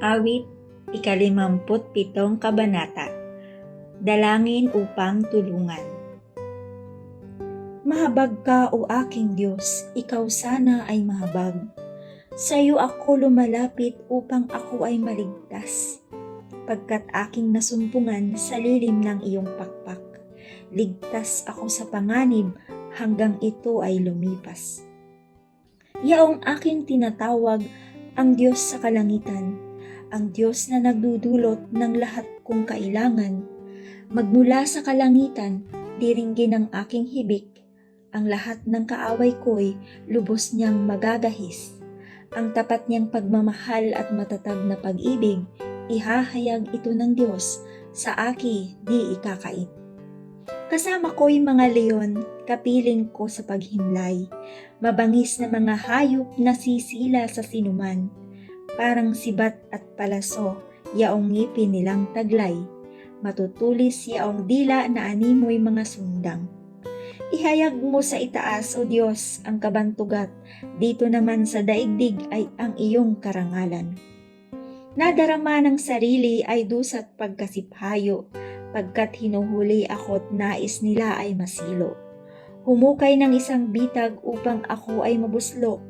Awit, 57 kabanata. Dalangin upang tulungan. Mahabag ka, o aking Diyos, ikaw sana ay mahabag. Sa iyo ako lumalapit upang ako ay maligtas. Pagkat aking nasumpungan sa lilim ng iyong pakpak, ligtas ako sa panganib hanggang ito ay lumipas. Yaong aking tinatawag ang Diyos sa kalangitan, ang Diyos na nagdudulot ng lahat kong kailangan. Magmula sa kalangitan, diringgin ang aking hibik. Ang lahat ng kaaway ko'y lubos niyang magagahis. Ang tapat niyang pagmamahal at matatag na pag-ibig, ihahayag ito ng Diyos, sa aki di ikakait. Kasama ko'y mga leon, kapiling ko sa paghimlay, mabangis na mga hayop na sisila sa sinuman, parang sibat at palaso, yaong ngipin nilang taglay, matutulis yaong dila na animoy mga sundang. Ihayag mo sa itaas, o Diyos, ang kabantugat, dito naman sa daigdig ay ang iyong karangalan. Nadarama ng sarili ay dusat pagkasiphayo, pagkat hinuhuli ako't nais nila ay masilo. Humukay ng isang bitag upang ako ay mabuslok,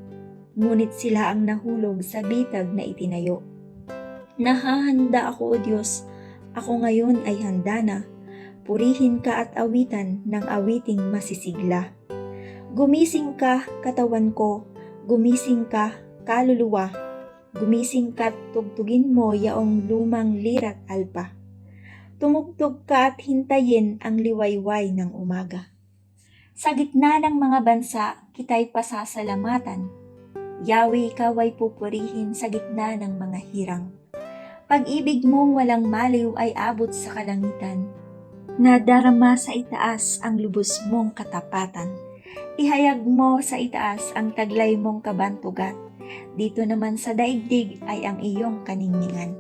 ngunit sila ang nahulog sa bitag na itinayo. Nahahanda ako, o Diyos, ako ngayon ay handa na, purihin ka at awitan ng awiting masisigla. Gumising ka, katawan ko, gumising ka, kaluluwa, gumising ka't tugtugin mo yaong lumang lira't alpa. Tumugtog ka at hintayin ang liwayway ng umaga. Sa gitna ng mga bansa, kita'y pasasalamatan. Yahweh, ikaw ay pupurihin sa gitna ng mga hirang. Pag-ibig mong walang maliw ay abot sa kalangitan. Nadarama sa itaas ang lubos mong katapatan. Ihayag mo sa itaas ang taglay mong kabantugat. Dito naman sa daigdig ay ang iyong kaningningan.